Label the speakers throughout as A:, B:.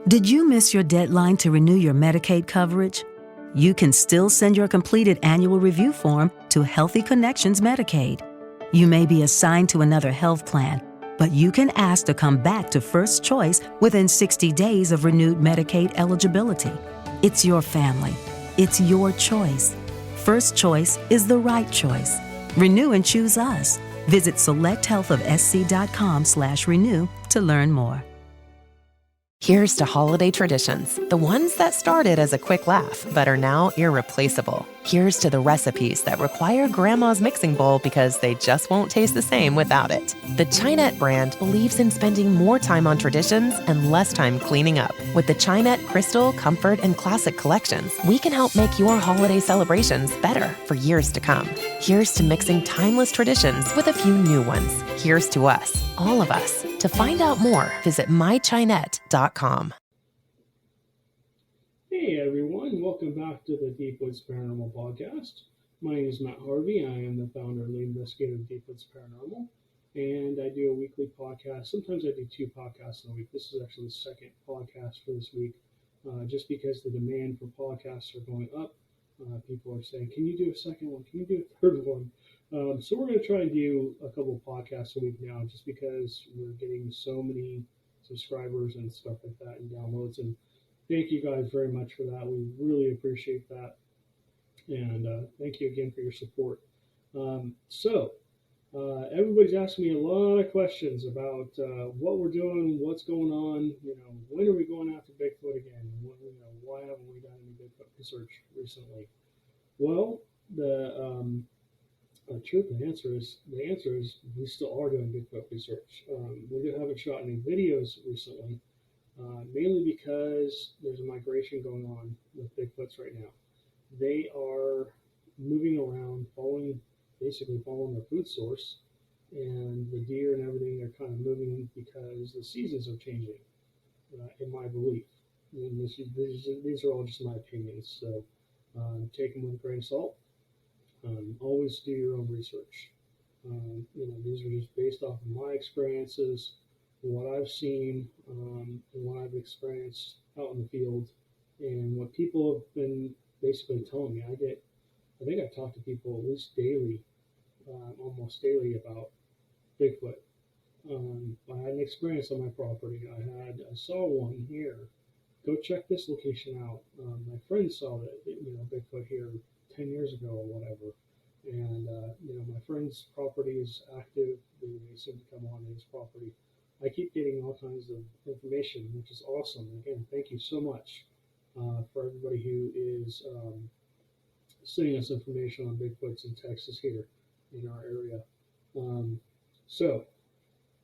A: Did you miss your deadline to renew your Medicaid coverage? You can still send your completed annual review form to Healthy Connections Medicaid. You may be assigned to another health plan, but you can ask to come back to First Choice within 60 days of renewed Medicaid eligibility. It's your family. It's your choice. First Choice is the right choice. Renew and choose us. Visit selecthealthofsc.com/renew to learn more.
B: Here's to holiday traditions, the ones that started as a quick laugh but are now irreplaceable. Here's to the recipes that require Grandma's mixing bowl because they just won't taste the same without it. The Chinette brand believes in spending more time on traditions and less time cleaning up. With the Chinette Crystal, Comfort, and Classic collections, we can help make your holiday celebrations better for years to come. Here's to mixing timeless traditions with a few new ones. Here's to us, all of us. To find out more, visit mychinette.com.
C: Hey everyone, welcome back to the Deep Woods Paranormal podcast. My name is Matt Harvey. I am the founder and lead investigator of Deep Woods Paranormal, and I do a weekly podcast. Sometimes I do 2 podcasts in a week. This is actually the second podcast for this week, just because the demand for podcasts are going up. People are saying, can you do a second one? Can you do a third one? So we're going to try and do a couple of podcasts a week now, just because we're getting so many subscribers and stuff like that and downloads. And thank you guys very much for that. We really appreciate that. And thank you again for your support. Everybody's asking me a lot of questions about what we're doing, what's going on. When are we going after Bigfoot again? Why haven't we done any Bigfoot research recently? Well, the answer is we still are doing Bigfoot research. We haven't shot any videos recently, mainly because there's a migration going on with Bigfoots right now. They are moving around, basically following their food source, and the deer and everything are kind of moving because the seasons are changing, in my belief. And these are all just my opinions, so take them with a grain of salt. Always do your own research. These are just based off of my experiences, what I've seen, and what I've experienced out in the field, and what people have been basically telling me. I think I talk to people at least daily, almost daily, about Bigfoot. I had an experience on my property. I saw one here. Go check this location out. My friend saw Bigfoot here 10 years ago or whatever. And, my friend's property is active. They seem to come on his property. I keep getting all kinds of information, which is awesome. Again, thank you so much for everybody who is sending us information on Bigfoots in Texas here in our area.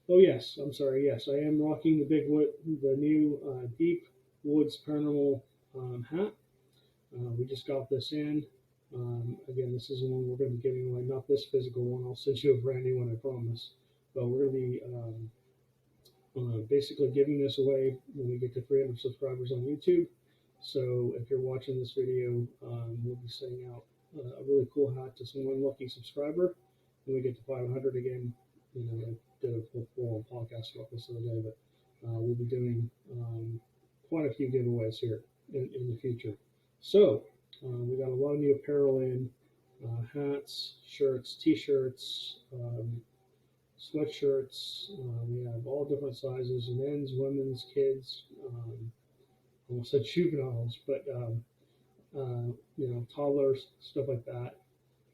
C: Yes, I am rocking the new Deep Woods Paranormal hat. We just got this in. Again, this is the one we're going to be giving away, not this physical one. I'll send you a brand new one, I promise. But we're going to be basically giving this away when we get to 300 subscribers on YouTube. So if you're watching this video, we'll be sending out a really cool hat to one lucky subscriber. When we get to 500 again, I did a full podcast about this the other day, but we'll be doing quite a few giveaways here in the future. So we got a lot of new apparel in, hats, shirts, t-shirts, sweatshirts. We have all different sizes, men's, women's, kids, almost said juveniles, but toddlers, stuff like that.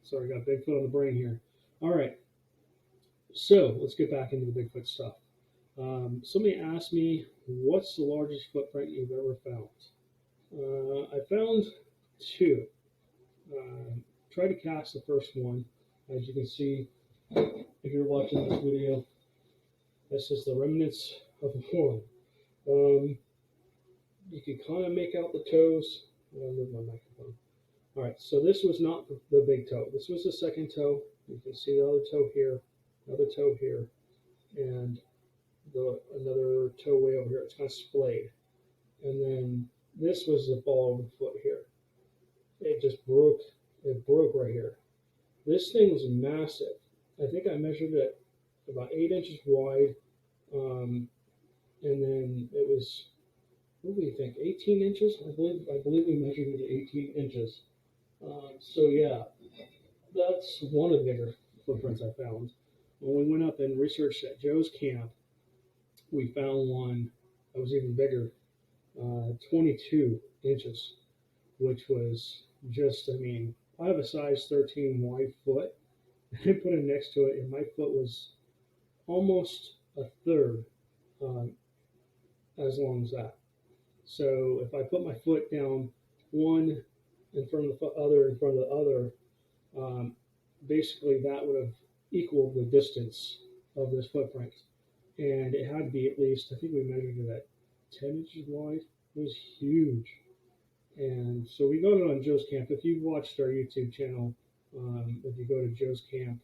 C: Sorry, I got Bigfoot on the brain here. All right, so let's get back into the Bigfoot stuff. Somebody asked me, what's the largest footprint you've ever found? I found 2. Try to cast the first one. As you can see, if you're watching this video, this is the remnants of one. You can kind of make out the toes. I'll move my microphone. All right, so this was not the big toe. This was the second toe. You can see the other toe here, and another toe way over here. It's kind of splayed. And then this was the ball of the foot here. It just broke. It broke right here. This thing was massive. I think I measured it about 8 inches wide, and then it was what do you think? 18 inches? I believe we measured it at 18 inches. So yeah, that's one of the bigger footprints I found. When we went up and researched at Joe's camp, we found one that was even bigger, 22 inches, which was just, I mean, I have a size 13 wide foot. I put it next to it, and my foot was almost a third um, as long as that. So if I put my foot down, one in front of the other in front of the other, um, basically that would have equaled the distance of this footprint. And it had to be at least, I think we measured it at 10 inches wide. It was huge. And so we got it on Joe's Camp. If you've watched our YouTube channel, if you go to Joe's Camp,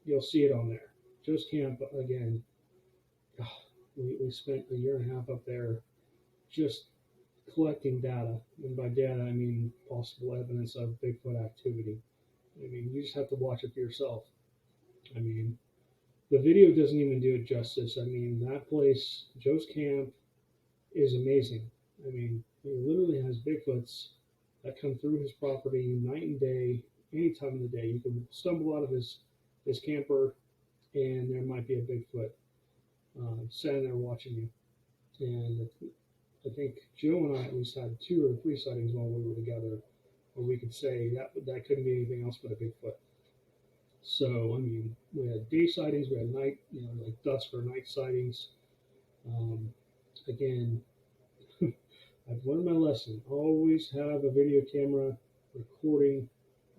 C: you'll see it on there. Joe's Camp, again, we spent a year and a half up there just collecting data. And by data, I mean possible evidence of Bigfoot activity. I mean, you just have to watch it for yourself. I mean, the video doesn't even do it justice. I mean, that place, Joe's Camp, is amazing. I mean, he literally has Bigfoots that come through his property night and day, any time of the day. You can stumble out of his camper, and there might be a Bigfoot sitting there watching you. And I think Joe and I at least had 2 or 3 sightings while we were together, where we could say that couldn't be anything else but a Bigfoot. So, I mean, we had day sightings, we had night, like dusk or night sightings. Again, I've learned my lesson. Always have a video camera recording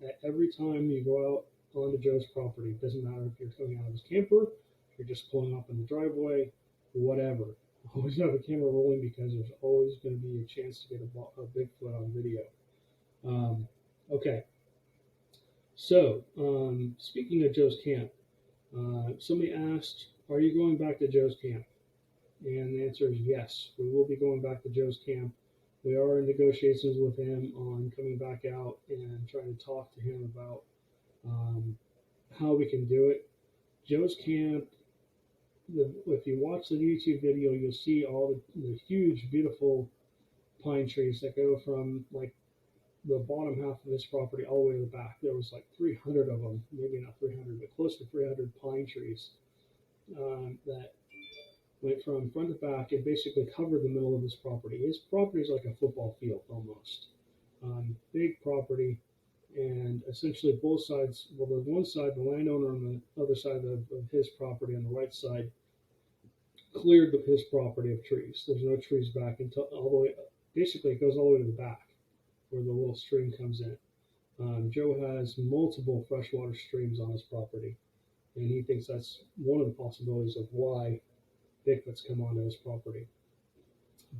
C: at every time you go out onto Joe's property. It doesn't matter if you're coming out of his camper, if you're just pulling up in the driveway, whatever. Always have a camera rolling because there's always going to be a chance to get a Bigfoot on video. Okay. So, speaking of Joe's Camp, somebody asked, are you going back to Joe's Camp? And the answer is yes. We will be going back to Joe's Camp. We are in negotiations with him on coming back out and trying to talk to him about how we can do it. Joe's Camp, if you watch the YouTube video, you'll see all the huge, beautiful pine trees that go from like the bottom half of this property all the way to the back. There was like 300 of them, maybe not 300, but close to 300 pine trees that went from front to back and basically covered the middle of his property. His property is like a football field almost. Big property, and essentially both sides, well, the one side, the landowner on the other side of his property on the right side, cleared his property of trees. There's no trees back until all the way, basically it goes all the way to the back where the little stream comes in. Joe has multiple freshwater streams on his property, and he thinks that's one of the possibilities of why Bigfoots come onto his property.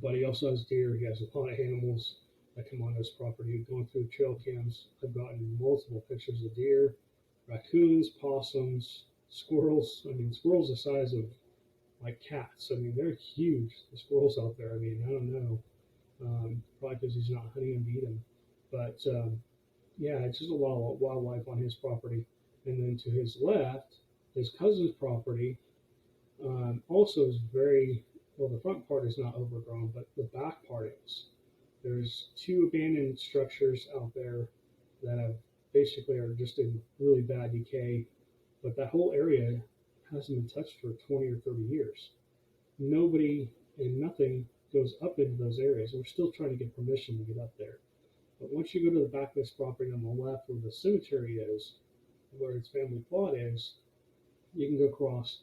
C: But he also has deer. He has a lot of animals that come onto his property. Going through trail cams, I've gotten multiple pictures of deer, raccoons, possums, squirrels. I mean, squirrels the size of like cats. I mean, they're huge, the squirrels out there. I mean, I don't know. Probably because he's not hunting them to eat them. But yeah, it's just a lot of wildlife on his property. And then to his left, his cousin's property also is very, well, the front part is not overgrown, but the back part is. There's 2 abandoned structures out there that have basically are just in really bad decay, but that whole area hasn't been touched for 20 or 30 years. Nobody and nothing goes up into those areas. We're still trying to get permission to get up there. But once you go to the back of this property on the left where the cemetery is, where its family plot is, you can go across,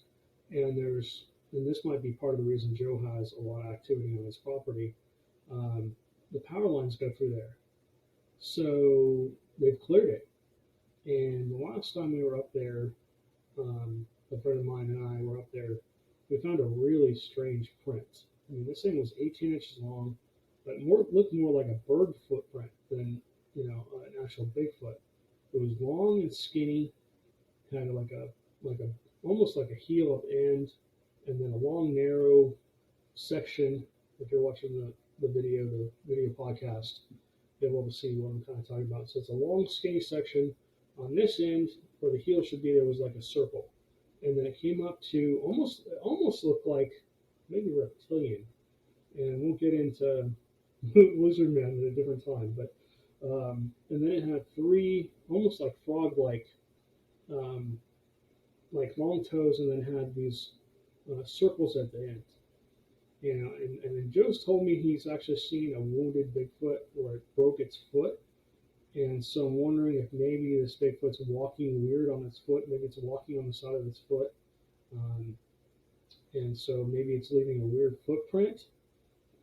C: and this might be part of the reason Joe has a lot of activity on his property. The power lines go through there. So they've cleared it. And the last time we were up there, a friend of mine and I were up there, we found a really strange print. I mean, this thing was 18 inches long, but looked more like a bird footprint than, an actual Bigfoot. It was long and skinny, kind of like a almost like a heel at the end, and then a long, narrow section. If you're watching the video podcast, you'll be able to see what I'm kind of talking about. So it's a long, skinny section. On this end, where the heel should be, there was like a circle, and then it came up to almost looked like maybe reptilian. and we'll get into lizard men at a different time. But and then it had three almost like frog-like, like long toes, and then had these circles at the end. You know, and then Joe's told me he's actually seen a wounded Bigfoot where it broke its foot. And so I'm wondering if maybe this Bigfoot's walking weird on its foot. Maybe it's walking on the side of its foot. And so maybe it's leaving a weird footprint.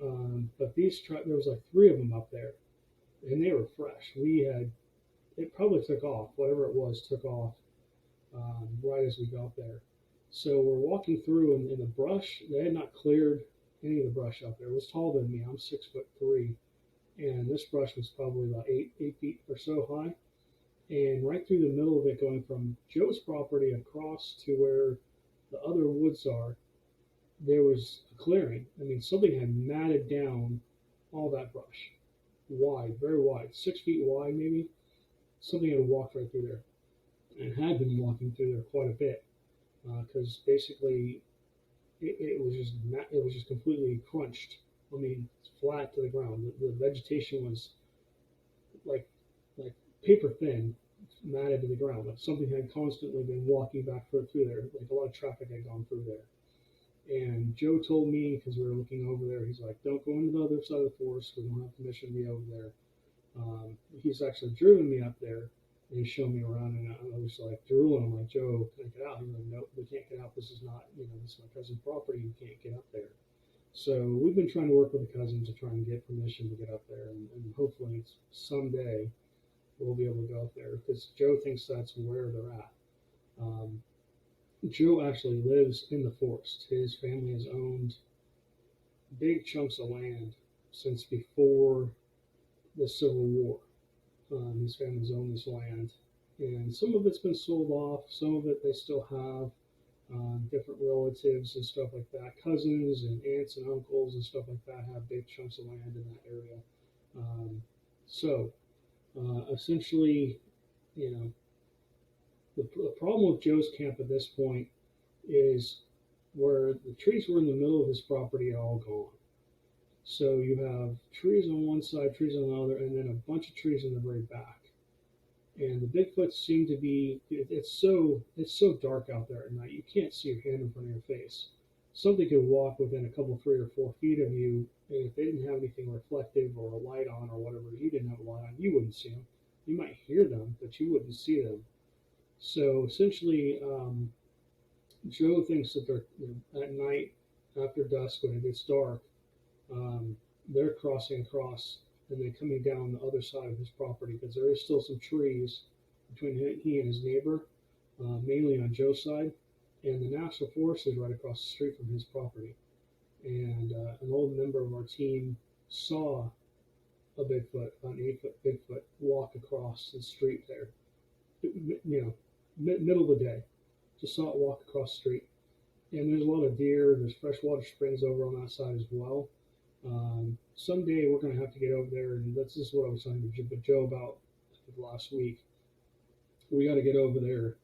C: But there was like three of them up there, and they were fresh. It probably took off, whatever it was, took off right as we got there. So we're walking through, and in the brush, they had not cleared any of the brush out there. It was taller than me. I'm 6'3", and this brush was probably about 8 feet or so high. And right through the middle of it, going from Joe's property across to where the other woods are, there was a clearing. I mean, something had matted down all that brush. Wide, very wide, 6 feet wide maybe. Something had walked right through there, and had been walking through there quite a bit, because basically it was just completely crunched. I mean, flat to the ground. The vegetation was like paper thin, matted to the ground. Like something had constantly been walking back through there. Like a lot of traffic had gone through there. And Joe told me, because we were looking over there, he's like, "Don't go into the other side of the forest. We don't have permission to be over there." He's actually driven me up there, and he showed me around, and I was like drooling. I'm like, "Joe, can I get out?" He's like, "Nope, we can't get out. This is not, this is my cousin's property. You can't get up there." So we've been trying to work with the cousin to try and get permission to get up there, and hopefully someday we'll be able to go up there, because Joe thinks that's where they're at. Joe actually lives in the forest. His family has owned big chunks of land since before the Civil War. His family's owned this land, and some of it's been sold off. Some of it they still have. Different relatives and stuff like that, cousins and aunts and uncles and stuff like that, have big chunks of land in that area. So essentially, the problem with Joe's camp at this point is where the trees were in the middle of his property are all gone. So you have trees on one side, trees on the other, and then a bunch of trees in the very back. And the Bigfoots seem to be, it's so dark out there at night, you can't see your hand in front of your face. Something could walk within a couple, 3 or 4 feet of you, and if they didn't have anything reflective or a light on or whatever, you didn't have a light on, you wouldn't see them. You might hear them, but you wouldn't see them. So essentially, Joe thinks that they're at night, after dusk, when it gets dark, they're crossing across and then coming down the other side of his property, because there is still some trees between he and his neighbor, mainly on Joe's side, and the National Forest is right across the street from his property. And an old member of our team saw a Bigfoot, an 8-foot Bigfoot, walk across the street there, middle of the day. Just saw it walk across the street. And there's a lot of deer, there's freshwater springs over on that side as well. Someday we're going to have to get over there, and this is what I was talking to Joe about last week. We got to get over there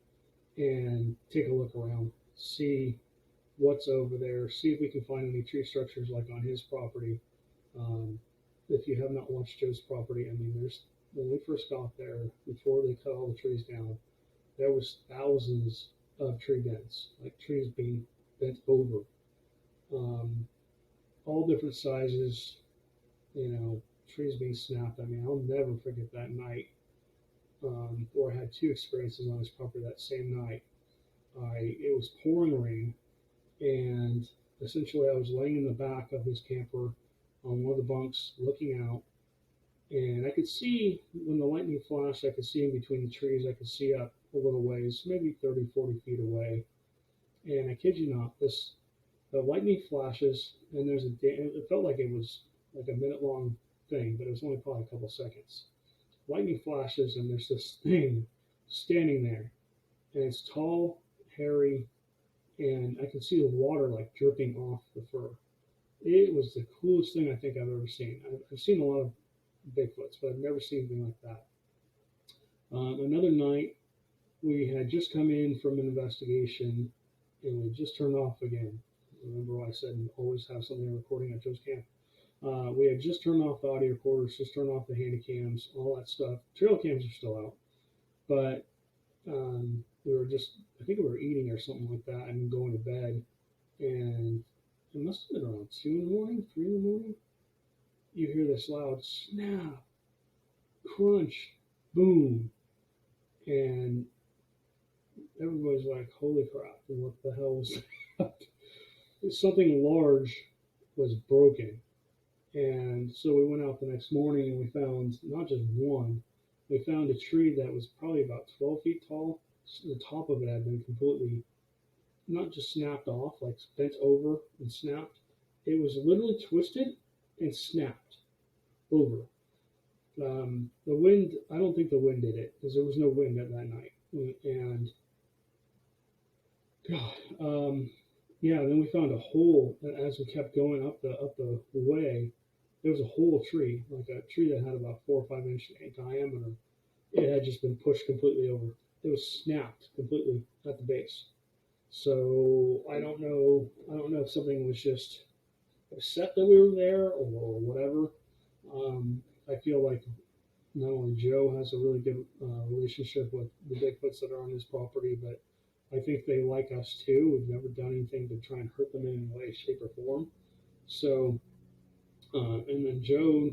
C: and take a look around, see what's over there, see if we can find any tree structures like on his property. If you have not watched Joe's property, I mean, when we first got there, before they cut all the trees down, there was thousands of tree bents, like trees being bent over. All different sizes, trees being snapped. I mean, I'll never forget that night, where I had 2 experiences on his property that same night. It was pouring rain, and essentially I was laying in the back of his camper on one of the bunks looking out, and I could see, when the lightning flashed, I could see in between the trees, I could see up a little ways, maybe 30, 40 feet away. And I kid you not, the lightning flashes, and it felt like it was like a minute-long thing, but it was only probably a couple seconds. Lightning flashes, and there's this thing standing there, and it's tall, hairy, and I can see the water like dripping off the fur. It was the coolest thing I think I've ever seen. I've seen a lot of Bigfoots, but I've never seen anything like that. Another night, we had just come in from an investigation, and we just turned off again. Remember what I said, always have something recording at Joe's camp. We had just turned off the audio recorders, just turned off the handy cams, all that stuff. Trail cams are still out, but we were just, I think we were eating or something like that and going to bed. And it must have been around 2 in the morning, 3 in the morning. You hear this loud snap, crunch, boom. And everybody's like, holy crap, what the hell was that? Something large was broken. And so we went out the next morning and we found not just one, we found a tree that was probably about 12 feet tall. The top of it had been completely, not just snapped off, like bent over and snapped. It was literally twisted and snapped over. The wind, I don't think the wind did it because there was no wind that night. And God, yeah, then we found a hole as we kept going up the way. There was a whole tree, like a tree that had about 4 or 5 inch diameter. It had just been pushed completely over. It was snapped completely at the base. So I don't know if something was just upset that we were there or whatever. I feel like not only Joe has a really good relationship with the Bigfoots that are on his property, but I think they like us too. We've never done anything to try and hurt them in any way, shape, or form. So, and then Joe,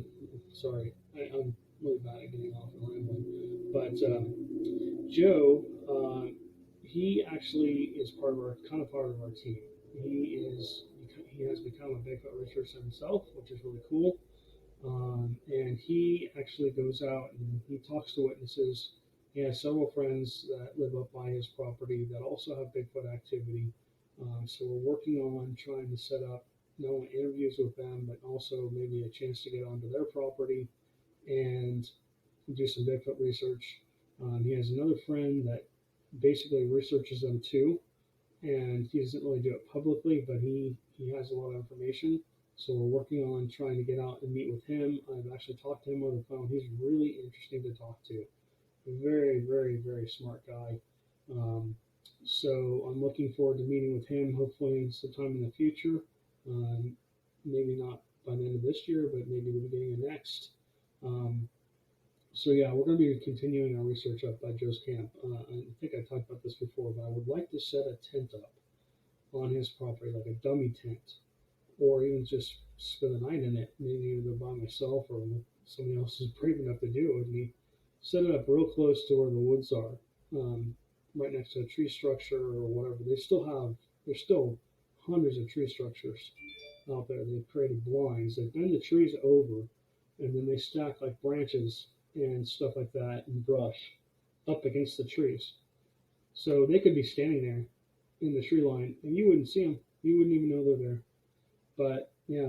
C: sorry, I'm really bad at getting off and rambling, but Joe, he actually is part of our team. He has become a Bigfoot researcher himself, which is really cool. And he actually goes out and he talks to witnesses. He has several friends that live up by his property that also have Bigfoot activity. So we're working on trying to set up not only interviews with them, but also maybe a chance to get onto their property and do some Bigfoot research. He has another friend that basically researches them too, and he doesn't really do it publicly, but he has a lot of information. So we're working on trying to get out and meet with him. I've actually talked to him on the phone. He's really interesting to talk to. Very, very, very smart guy. So I'm looking forward to meeting with him, hopefully sometime in the future. Maybe not by the end of this year, but maybe the beginning of next. So yeah, we're going to be continuing our research up by Joe's camp. I think I talked about this before, but I would like to set a tent up on his property, like a dummy tent, or even just spend the night in it, maybe either by myself or somebody else is brave enough to do it with me. Set it up real close to where the woods are, right next to a tree structure or whatever. There's still hundreds of tree structures out there. They've created blinds. They bend the trees over, and then they stack like branches and stuff like that and brush up against the trees. So they could be standing there in the tree line, and you wouldn't see them. You wouldn't even know they're there. But yeah,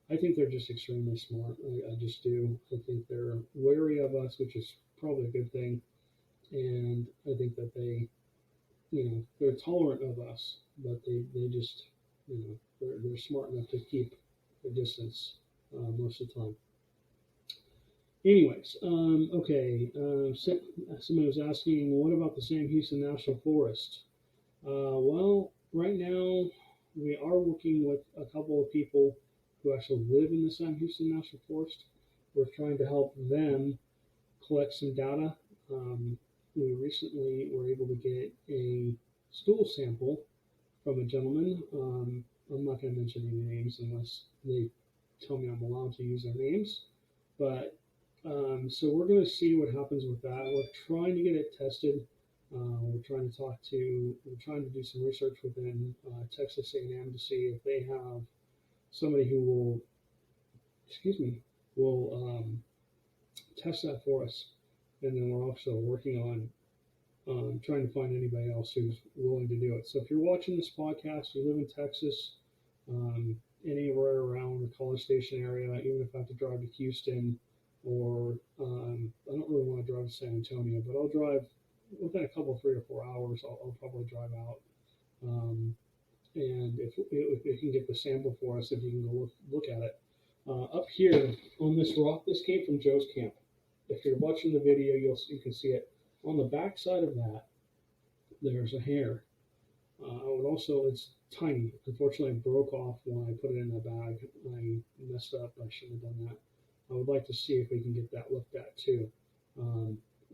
C: I think they're just extremely smart. I just do. I think they're wary of us, which is probably a good thing. And I think that they're tolerant of us, but they just, they're smart enough to keep a distance most of the time. Anyways, okay. Somebody was asking, what about the Sam Houston National Forest? Well, right now we are working with a couple of people who actually live in the Sam Houston National Forest. We're trying to help them collect some data. We recently were able to get a stool sample from a gentleman. I'm not going to mention any names unless they tell me I'm allowed to use their names. But so we're going to see what happens with that. We're trying to get it tested. We're trying to do some research within Texas A&M to see if they have somebody who will test that for us. And then we're also working on trying to find anybody else who's willing to do it. So if you're watching this podcast, you live in Texas, anywhere around the College Station area, even if I have to drive to Houston, or I don't really want to drive to San Antonio, but I'll drive within a couple, 3 or 4 hours. I'll probably drive out. And if you can get the sample for us, if you can go look at it. Up here on this rock, this came from Joe's camp. If you're watching the video, you can see it. On the back side of that, there's a hair. tiny. Unfortunately, it broke off when I put it in the bag. I messed up. I shouldn't have done that. I would like to see if we can get that looked at too.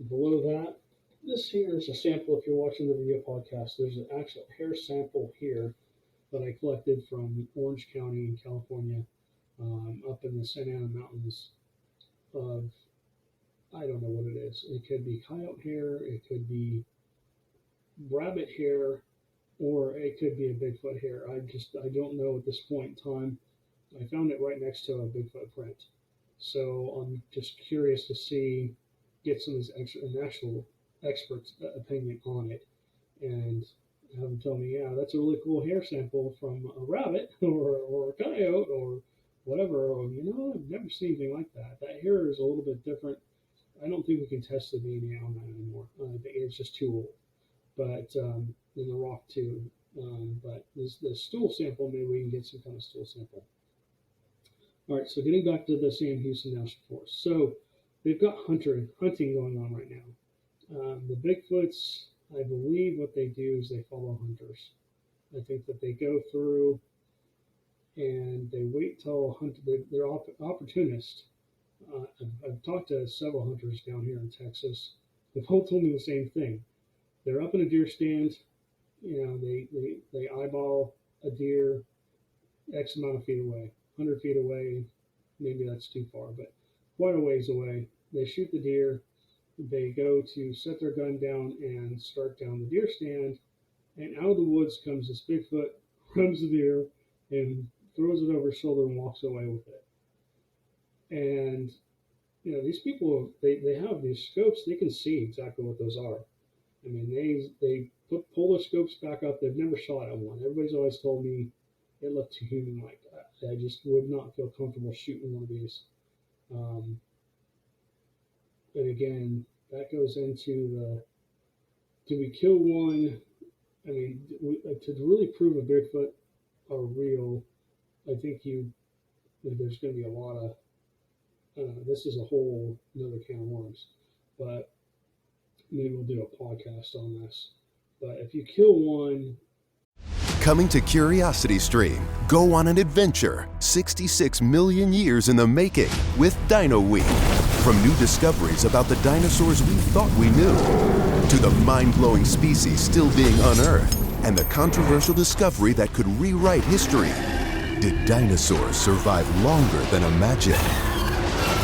C: Below that, this here is a sample. If you're watching the video podcast, there's an actual hair sample here that I collected from Orange County in California, up in the Santa Ana Mountains of, I don't know what it is. It could be coyote hair, it could be rabbit hair, or it could be a Bigfoot hair. I don't know at this point in time. I found it right next to a Bigfoot print. So I'm just curious to get some of this actual expert's opinion on it, and have them tell me, yeah, that's a really cool hair sample from a rabbit or a coyote or whatever. Or, I've never seen anything like that. That hair is a little bit different. I don't think we can test the DNA on that anymore. I think it's just too old. But in the rock too. But the stool sample, maybe we can get some kind of stool sample. All right, so getting back to the Sam Houston National Forest. So they've got hunting going on right now. The Bigfoots, I believe what they do is they follow hunters. I think that they go through and they wait till they're opportunists. I've talked to several hunters down here in Texas. They've all told me the same thing. They're up in a deer stand. They eyeball a deer X amount of feet away, 100 feet away. Maybe that's too far, but quite a ways away. They shoot the deer. They go to set their gun down and start down the deer stand. And out of the woods comes this Bigfoot, runs the deer, and throws it over his shoulder and walks away with it. And these people, they have these scopes. They can see exactly what those are. I mean, they pull their scopes back up. They've never shot at one. Everybody's always told me it looked too human-like. I just would not feel comfortable shooting one of these. And again, that goes into do we kill one? I mean, to really prove a Bigfoot are real, I think there's going to be a lot of, this is a whole another can of worms, but maybe we'll do a podcast on this. But if you kill one...
D: Coming to Curiosity Stream, go on an adventure 66 million years in the making with Dino Week. From new discoveries about the dinosaurs we thought we knew, to the mind-blowing species still being unearthed, and the controversial discovery that could rewrite history. Did dinosaurs survive longer than imagined?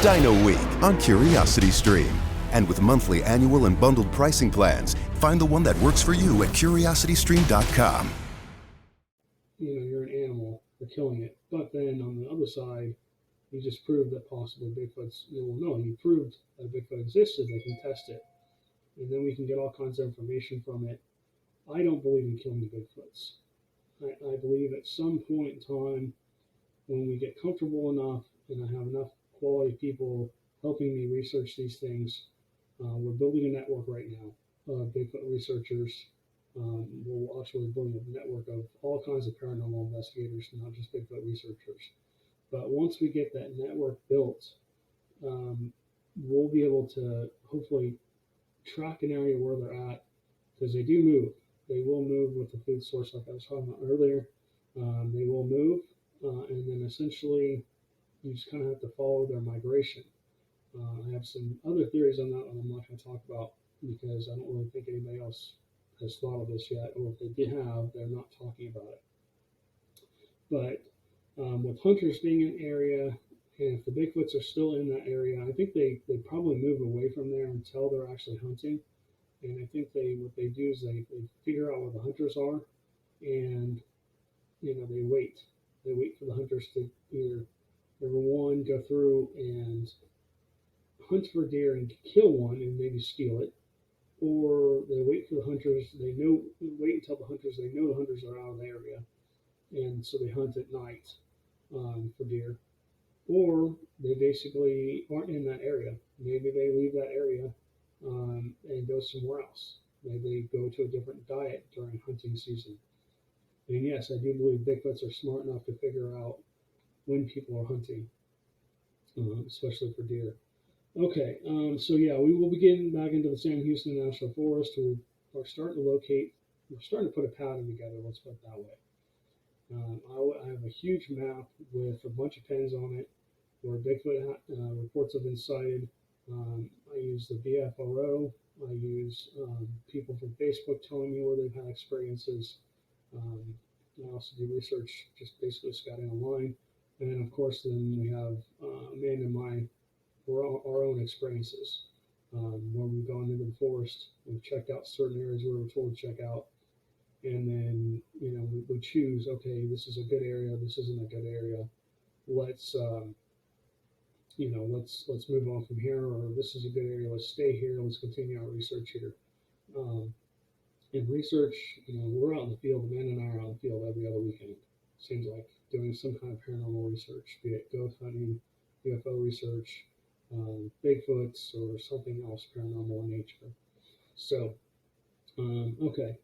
D: Dino Week on Curiosity Stream. And with monthly, annual, and bundled pricing plans, find the one that works for you at curiositystream.com.
C: You're an animal, you're killing it. But then on the other side, you just proved that possibly Bigfoot's, you proved that Bigfoot existed, they can test it. And then we can get all kinds of information from it. I don't believe in killing Bigfoots. I believe at some point in time, when we get comfortable enough and I have enough quality people helping me research these things, we're building a network right now of Bigfoot researchers. We're actually building a network of all kinds of paranormal investigators, not just Bigfoot researchers. But once we get that network built, we'll be able to hopefully track an area where they're at, because they do move. They will move with the food source, like I was talking about earlier. They will move, and then essentially you just kind of have to follow their migration. I have some other theories on that one I'm not going to talk about, because I don't really think anybody else has thought of this yet, or if they did have, they're not talking about it. But with hunters being in an area, and if the Bigfoots are still in that area, I think they probably move away from there until they're actually hunting. And I think what they do is they figure out where the hunters are, and they wait. They wait for the hunters to either, number one, go through and hunt for deer and kill one and maybe steal it, or they wait for the hunters. Wait until the hunters are out of the area, and so they hunt at night for deer, or they basically aren't in that area. Maybe they leave that area and go somewhere else. Maybe they go to a different diet during hunting season. And yes, I do believe Bigfoots are smart enough to figure out when people are hunting, especially for deer. Okay, so yeah, we will be getting back into the Sam Houston National Forest. We're starting to put a pattern together, let's put it that way. I have a huge map with a bunch of pins on it where Bigfoot reports have been sighted. I use the BFRO. I use people from Facebook telling me where they've had experiences. I also do research, just basically scouting online. And then, of course, then we have Amanda and our own experiences where we've gone into the forest, we've checked out certain areas where we're told to check out, and then we choose, okay, this is a good area, this isn't a good area. Let's let's move on from here, or this is a good area, let's stay here, let's continue our research here. In research, we're out in the field. Amanda and I are out in the field every other weekend. Seems like doing some kind of paranormal research, be it ghost hunting, UFO research, Bigfoots, or something else paranormal in nature. So, okay.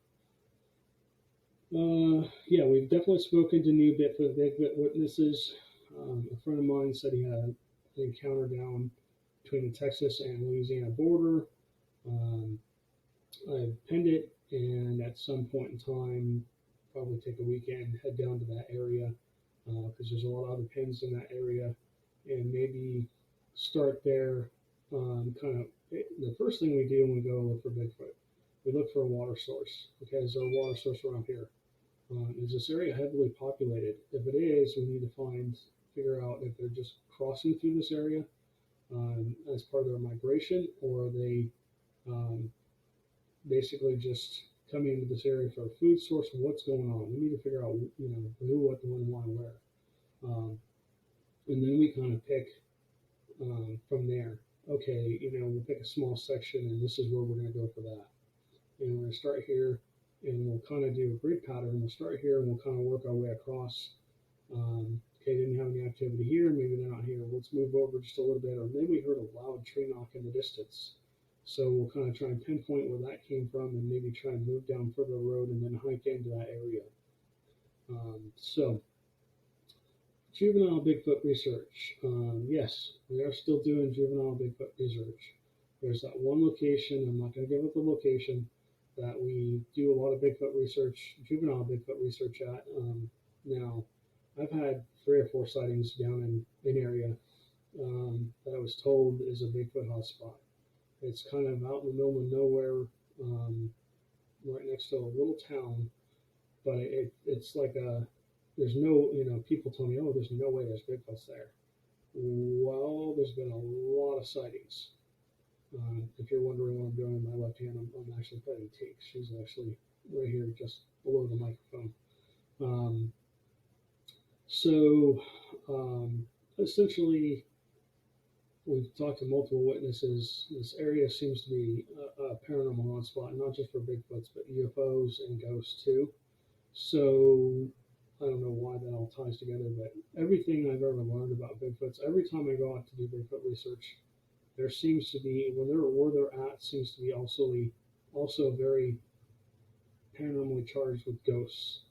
C: Yeah, we've definitely spoken to new Bigfoot witnesses. A friend of mine said he had an encounter down between the Texas and Louisiana border. I pinned it, and at some point in time, probably take a weekend, head down to that area, because there's a lot of other pins in that area, and maybe start there. The first thing we do when we go look for Bigfoot, we look for a water source. Okay, is there a water source around here? Is this area heavily populated? If it is, we need to figure out if they're just crossing through this area as part of their migration, or are they basically just coming into this area for a food source. What's going on? We need to figure out, who, what, when, why, where, and then we kind of pick from there. Okay, we'll pick a small section, and this is where we're going to go for that. And we're going to start here, and we'll kind of do a grid pattern. We'll start here, and we'll kind of work our way across. Okay, didn't have any activity here. Maybe they're not here. Let's move over just a little bit, or maybe we heard a loud tree knock in the distance. So we'll kind of try and pinpoint where that came from, and maybe try and move down further road and then hike into that area. So, juvenile Bigfoot research. Yes, we are still doing juvenile Bigfoot research. There's that one location, I'm not going to give up the location, that we do a lot of Bigfoot research, juvenile Bigfoot research at. Now, I've had 3 or 4 sightings down in area that I was told is a Bigfoot hotspot. It's kind of out in the middle of nowhere, right next to a little town, but it's like there's no, people tell me, oh, there's no way there's Bigfoots there. Well, there's been a lot of sightings. If you're wondering what I'm doing with my left hand, I'm actually playing takes. She's actually right here just below the microphone. Essentially, we've talked to multiple witnesses. This area seems to be a paranormal hotspot, not just for Bigfoots, but UFOs and ghosts too. So I don't know why that all ties together, but everything I've ever learned about Bigfoots, every time I go out to do Bigfoot research, there seems to be, where they're at, seems to be also very paranormally charged with ghosts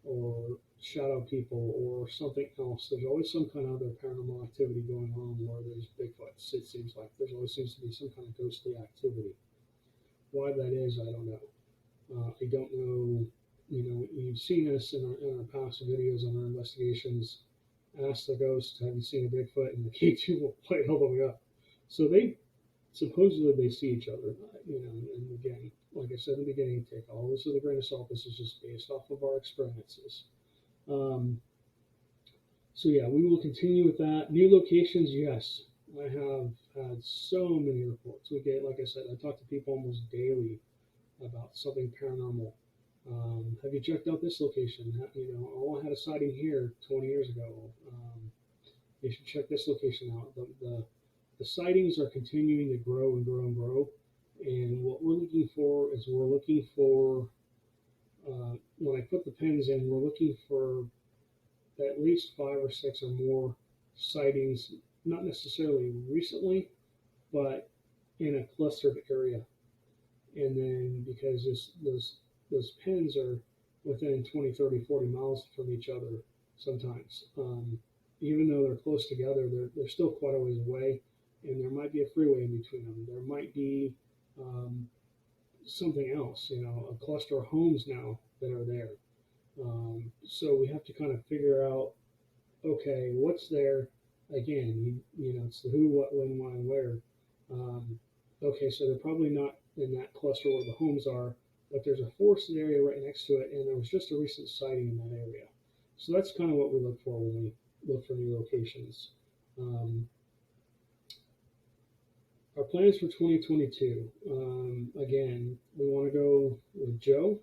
C: or shadow people or something else. There's always some kind of other paranormal activity going on where there's Bigfoots. It seems like there always seems to be some kind of ghostly activity. Why that is, I don't know. I don't know. You've seen us in our past videos on our investigations. Ask the ghost, have you seen a Bigfoot? And the K2 will play all the way up. So they supposedly see each other. And again, like I said in the beginning, take all this with a grain of salt. This is just based off of our experiences. So yeah, we will continue with that. New locations, yes. I have had so many reports. We get, like I said, I talk to people almost daily about something paranormal. Have you checked out this location? I had a sighting here 20 years ago. You should check this location out. The sightings are continuing to grow and grow and grow. And what we're looking for is when I put the pins in, we're looking for at least 5 or 6 or more sightings, not necessarily recently, but in a clustered area. And then because those pins are within 20, 30, 40 miles from each other sometimes. Even though they're close together, they're still quite a ways away, and there might be a freeway in between them. There might be something else, a cluster of homes now that are there. So we have to kind of figure out, okay, what's there? Again, it's the who, what, when, why, and where. Okay, so they're probably not in that cluster where the homes are, but there's a forested area right next to it, and there was just a recent sighting in that area. So that's kind of what we look for when we look for new locations. Our plans for 2022. Again, we want to go with Joe.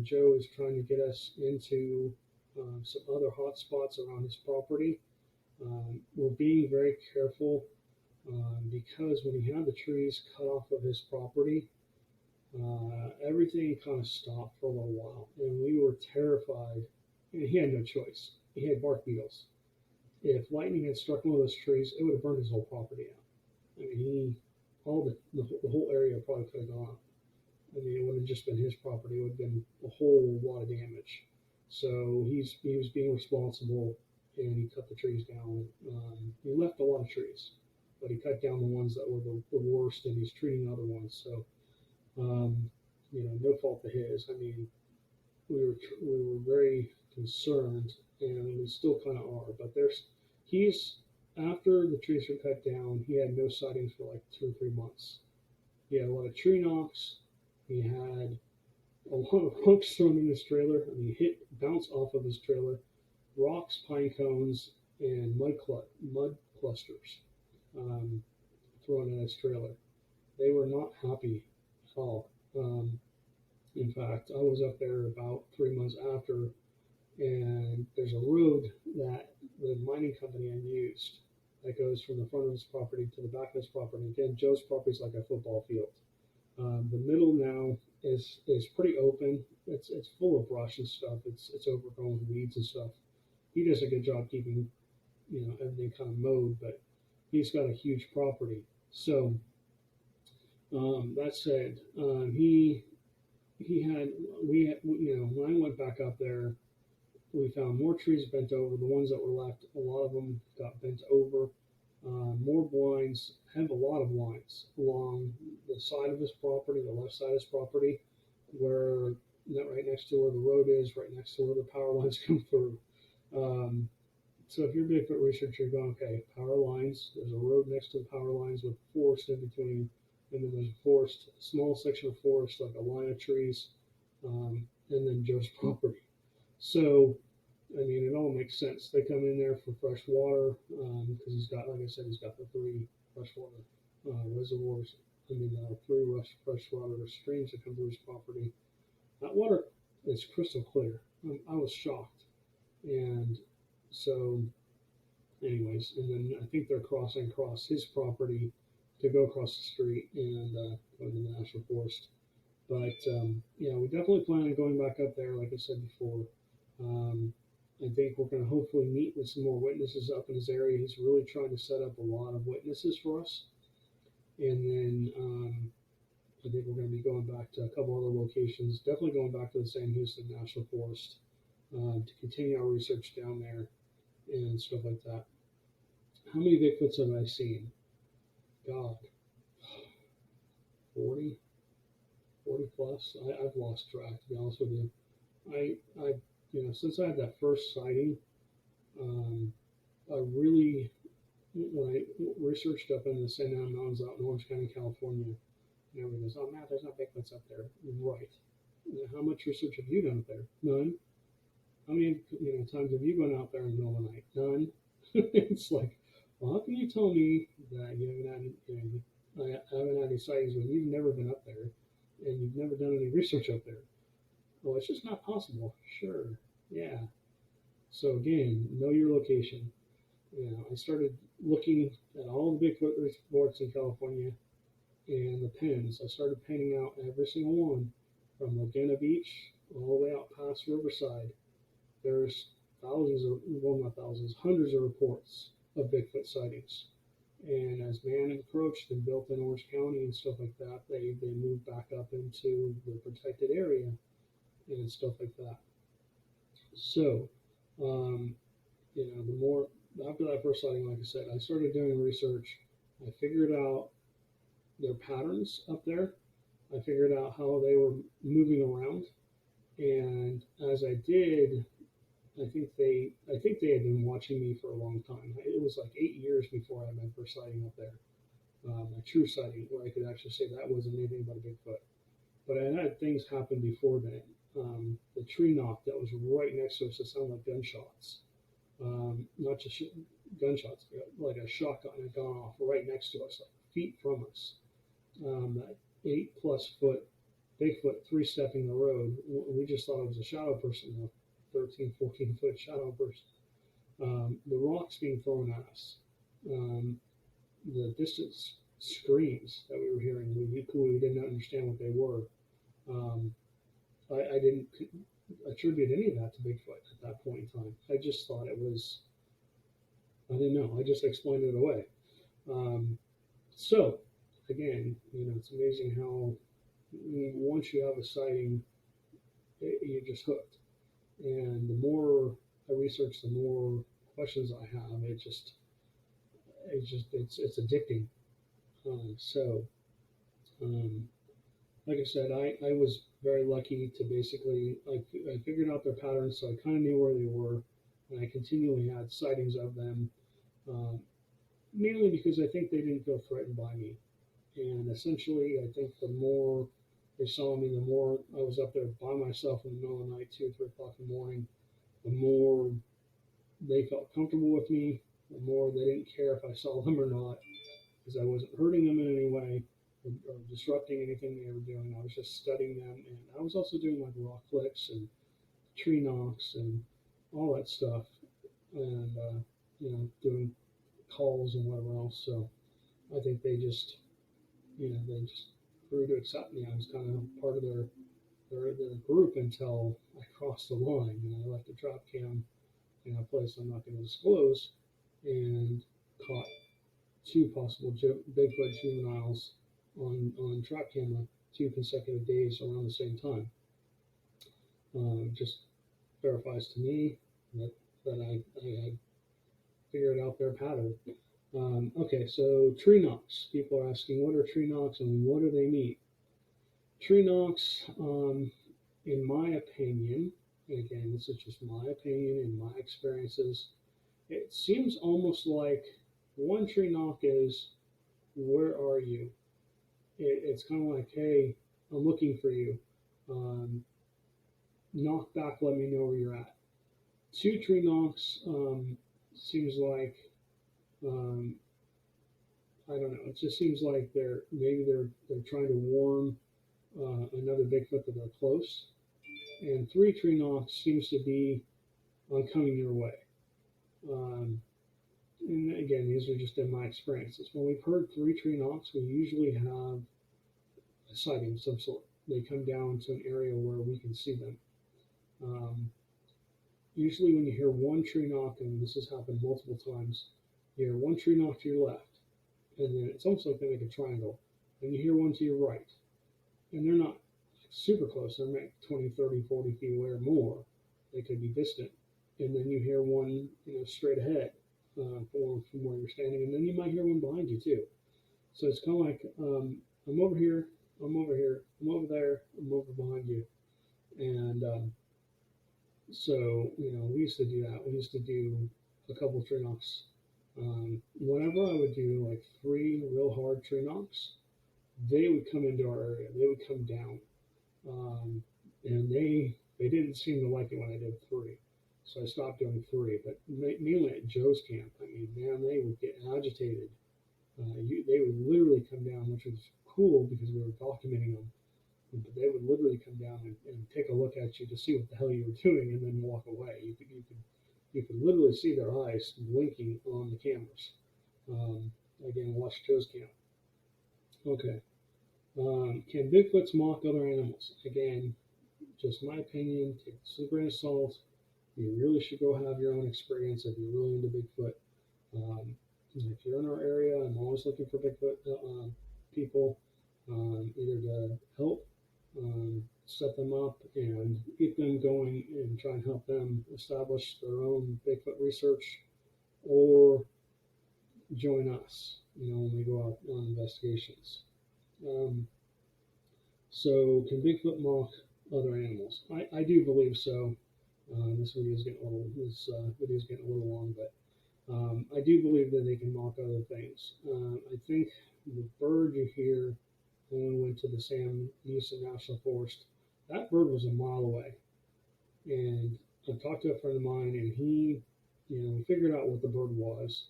C: Joe is trying to get us into some other hot spots around his property. We're being very careful because when he had the trees cut off of his property, everything kind of stopped for a little while, and we were terrified. And he had no choice. He had bark beetles. If lightning had struck one of those trees, it would have burned his whole property out. I mean, the whole area probably could have gone up. I mean, it wouldn't have just been his property; it would have been a whole lot of damage. So he was being responsible, and he cut the trees down. He left a lot of trees, but he cut down the ones that were the worst, and he's treating other ones. So, no fault of his. I mean, we were very concerned, and we still kind of are. But he's after the trees were cut down, he had no sightings for like 2 or 3 months. He had a lot of tree knocks. He had a lot of rocks thrown in his trailer. I mean, bounced off of his trailer, rocks, pine cones, and mud clusters thrown in his trailer. They were not happy at all. In fact, I was up there about 3 months after, and there's a road that the mining company had used that goes from the front of his property to the back of his property. Again, Joe's property is like a football field. The middle now is pretty open. It's full of brush and stuff. It's overgrown with weeds and stuff. He does a good job keeping everything kind of mowed, but he's got a huge property. So that said, when I went back up there, we found more trees bent over. The ones that were left, a lot of them got bent over. More blinds, have a lot of blinds along the side of his property, the left side of his property, where right next to where the road is, right next to where the power lines come through. So if you're a Bigfoot researcher, you're going, okay, power lines, there's a road next to the power lines with forest in between, and then there's a small section of forest, like a line of trees, and then Joe's property. So, I mean, it all makes sense. They come in there for fresh water because he's got, like I said, he's got the 3 freshwater reservoirs. I mean, 3 freshwater streams that come through his property. That water is crystal clear. I was shocked. And so, anyways, and then I think they're crossing across his property to go across the street and go to the National Forest. But, we definitely plan on going back up there, like I said before. I think we're going to hopefully meet with some more witnesses up in his area. He's really trying to set up a lot of witnesses for us. And then I think we're going to be going back to a couple other locations, definitely going back to the Sam Houston National Forest to continue our research down there and stuff like that. How many Bigfoots have I seen? God, 40 plus? I've lost track, to be honest with you. I since I had that first sighting, I really, when I researched up in the Santa Ana Mountains out in Orange County, California, and everyone goes, oh, Matt, there's not Bigfoots up there. Right. How much research have you done up there? None. How many times have you gone out there in the middle of the night? None. It's like, well, how can you tell me that you haven't had any sightings when you've never been up there and you've never done any research up there? Well, it's just not possible. Sure. Yeah. So again, know your location. I started looking at all the Bigfoot reports in California and the pins. I started pinning out every single one from Laguna Beach all the way out past Riverside. There's hundreds of reports of Bigfoot sightings. And as man encroached and built in Orange County and stuff like that, they moved back up into the protected area and stuff like that. So, the more, after that first sighting, like I said, I started doing research. I figured out their patterns up there. I figured out how they were moving around. And as I did, I think they had been watching me for a long time. It was like 8 years before I had my first sighting up there, a true sighting where I could actually say that wasn't anything but a Bigfoot. But I had things happen before then. The tree knock that was right next to us, it sounded like gunshots. Not just gunshots, but like a shotgun had gone off right next to us, like feet from us. That 8+ foot Bigfoot three-stepping the road. We just thought it was a shadow person, a 13, 14-foot shadow person. The rocks being thrown at us. The distance screams that we were hearing. We didn't understand what they were. I didn't attribute any of that to Bigfoot at that point in time. I just thought it was, I didn't know. I just explained it away. So, again, it's amazing how once you have a sighting, you're just hooked. And the more I research, the more questions I have. It's addicting. Like I said, I was very lucky to basically, I figured out their patterns, so I kind of knew where they were, and I continually had sightings of them, mainly because I think they didn't feel threatened by me. And essentially, I think the more they saw me, the more I was up there by myself in the middle of the night, 2 or 3 o'clock in the morning, the more they felt comfortable with me, the more they didn't care if I saw them or not, because I wasn't hurting them in any way or disrupting anything they were doing. I was just studying them, and I was also doing like rock clicks and tree knocks and all that stuff, and doing calls and whatever else. So I think they just grew to accept me. I was kind of part of their group until I crossed the line, and I left a trap cam in a place I'm not going to disclose, and caught 2 possible Bigfoot juveniles on trap camera 2 consecutive days around the same time. Just verifies to me that I had figured out their pattern. Okay, so tree knocks. People are asking, what are tree knocks and what do they mean? Tree knocks, in my opinion, and again, this is just my opinion and my experiences, it seems almost like one tree knock is, where are you? It's kind of like, hey, I'm looking for you. Knock back, let me know where you're at. 2 tree knocks seems like, I don't know. It just seems like they're trying to warn another Bigfoot that they're close. And 3 tree knocks seems to be, I'm coming your way. And again, these are just in my experiences. When we've heard 3 tree knocks, we usually have a sighting of some sort. They come down to an area where we can see them. Usually when you hear 1 tree knock, and this has happened multiple times, you hear 1 tree knock to your left, and then it's almost like they make a triangle, and you hear 1 to your right. And they're not super close. They're like 20, 30, 40 feet away or more. They could be distant. And then you hear 1, straight ahead from where you're standing, and then you might hear 1 behind you too. So it's kind of like, I'm over here, I'm over here, I'm over there, I'm over behind you. And so, we used to do that. We used to do a couple tree knocks. Whenever I would do like 3 real hard tree knocks, they would come into our area. They would come down. And they didn't seem to like it when I did 3. So I stopped doing 3. But mainly at Joe's camp, I mean, man, they would get agitated. They would literally come down, which was cool because we were documenting them. But they would literally come down and take a look at you to see what the hell you were doing and then walk away. You could literally see their eyes blinking on the cameras. Again, watch Joe's camp. Okay. Can Bigfoots mock other animals? Again, just my opinion. Take this with a grain of salt. You really should go have your own experience if you're really into Bigfoot. If you're in our area, I'm always looking for Bigfoot people, either to help set them up and keep them going and try and help them establish their own Bigfoot research, or join us, when we go out on investigations. So can Bigfoot mock other animals. I do believe so. This video is getting a little long, but I do believe that they can mock other things. I think the bird you hear when we went to the Sam Houston National Forest, that bird was a mile away. And I talked to a friend of mine, and we figured out what the bird was.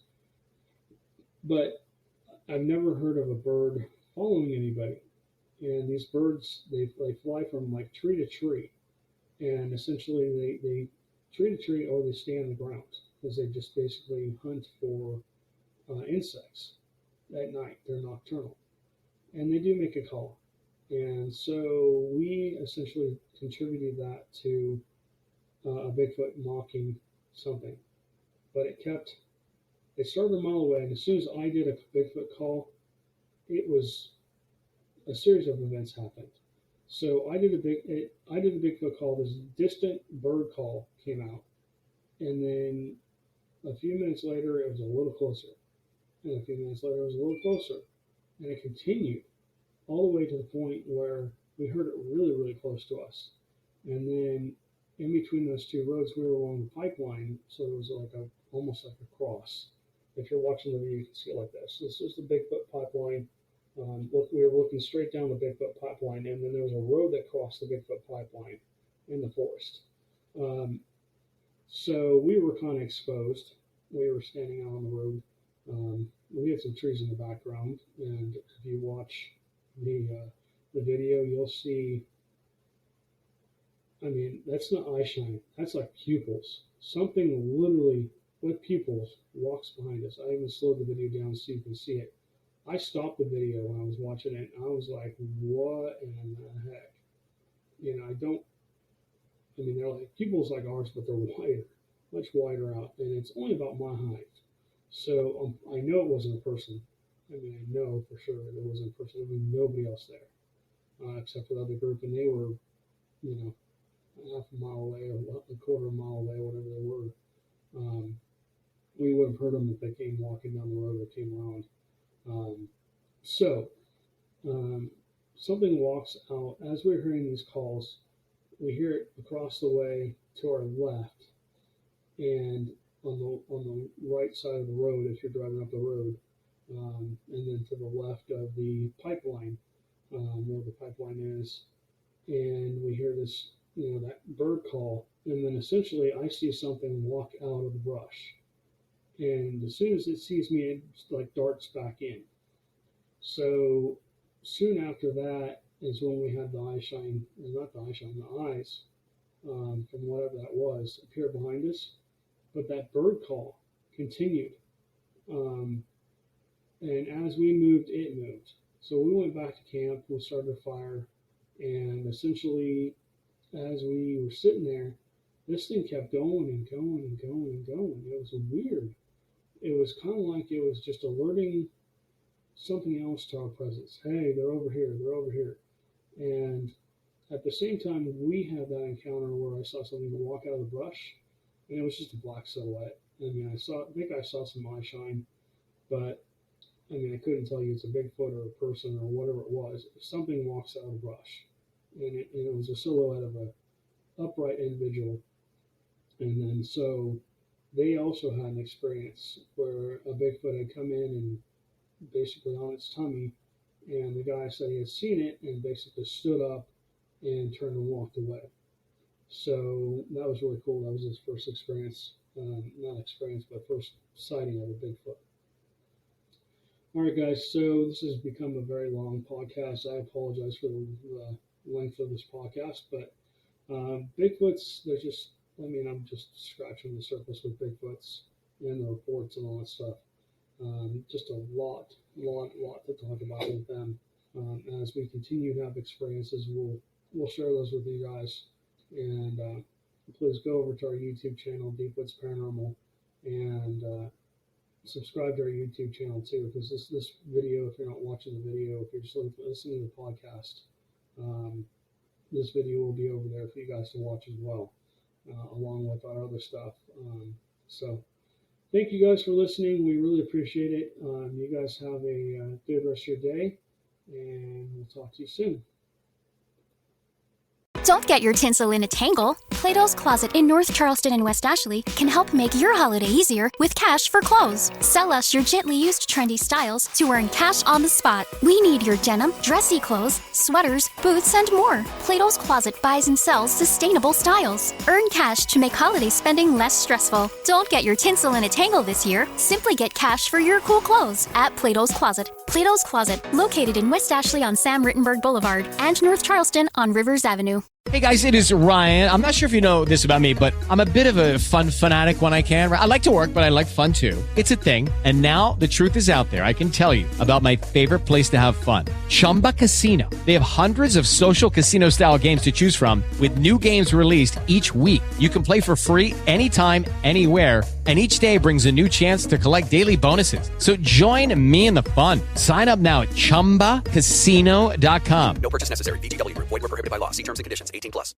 C: But I've never heard of a bird following anybody. And these birds, they fly from like tree to tree. And essentially they tree to tree, or they stay on the ground because they just basically hunt for insects at night. They're nocturnal. And they do make a call. And so we essentially contributed that to a Bigfoot mocking something. But they started a mile away, and as soon as I did a Bigfoot call, a series of events happened. So I did a Bigfoot call. This distant bird call came out, and then a few minutes later, it was a little closer, and a few minutes later, it was a little closer, and it continued all the way to the point where we heard it really, really close to us. And then in between those two roads, we were along the pipeline, so it was almost like a cross. If you're watching the video, you can see it like this. This is the Bigfoot pipeline. We were looking straight down the Bigfoot pipeline, and then there was a road that crossed the Bigfoot pipeline in the forest. So we were kind of exposed. We were standing out on the road. We had some trees in the background, and if you watch the video, you'll see. I mean, that's not eye shine. That's like pupils. Something literally with pupils walks behind us. I even slowed the video down so you can see it. I stopped the video when I was watching it, and I was like, what in the heck? They're like pupils like ours, but they're wider, much wider out, and it's only about my height. So I know it wasn't a person. I know for sure it wasn't a person. There was nobody else there except for the other group, and they were, half a mile away or a quarter of a mile away, whatever they were. We would have heard them if they came walking down the road or came around. Something walks out. As we're hearing these calls, we hear it across the way to our left, and on the right side of the road if you're driving up the road, and then to the left of the pipeline, where the pipeline is, and we hear this, that bird call, and then essentially I see something walk out of the brush, and as soon as it sees me, it like darts back in. So soon after that is when we had the eyes, from whatever that was, appear behind us. But that bird call continued. And as we moved, it moved. So we went back to camp, we started a fire, and essentially as we were sitting there, this thing kept going and going and going and going. It was weird. It was kind of like it was just alerting something else to our presence. Hey, they're over here, they're over here. And at the same time, we had that encounter where I saw something walk out of the brush, and it was just a black silhouette. I think I saw some eye shine, but I couldn't tell you it's a Bigfoot or a person or whatever it was. Something walks out of the brush, and it was a silhouette of an upright individual. And then so they also had an experience where a Bigfoot had come in and basically on its tummy, and the guy said he had seen it and basically stood up and turned and walked away. So that was really cool. That was his first experience, but first sighting of a Bigfoot. All right, guys, so this has become a very long podcast. I apologize for the length of this podcast, but Bigfoots, I'm just scratching the surface with Bigfoots and the reports and all that stuff. Just a lot to talk about with them. As we continue to have experiences, we'll share those with you guys. And please go over to our YouTube channel, Deep Woods Paranormal, and subscribe to our YouTube channel too, because this video, if you're not watching the video, if you're just listening to the podcast, this video will be over there for you guys to watch as well, along with our other stuff. So thank you guys for listening. We really appreciate it. You guys have a good rest of your day, and we'll talk to you soon.
E: Don't get your tinsel in a tangle. Plato's Closet in North Charleston and West Ashley can help make your holiday easier with cash for clothes. Sell us your gently used trendy styles to earn cash on the spot. We need your denim, dressy clothes, sweaters, boots, and more. Plato's Closet buys and sells sustainable styles. Earn cash to make holiday spending less stressful. Don't get your tinsel in a tangle this year. Simply get cash for your cool clothes at Plato's Closet. Plato's Closet, located in West Ashley on Sam Rittenberg Boulevard and North Charleston on Rivers Avenue.
F: Hey guys, it is Ryan. I'm not sure if you know this about me, but I'm a bit of a fun fanatic when I can. I like to work, but I like fun too. It's a thing. And now the truth is out there. I can tell you about my favorite place to have fun. Chumba Casino. They have hundreds of social casino style games to choose from with new games released each week. You can play for free anytime, anywhere. And each day brings a new chance to collect daily bonuses. So join me in the fun. Sign up now at ChumbaCasino.com.
G: No purchase necessary. VGW Group. Void where prohibited by law. See terms and conditions. 18+.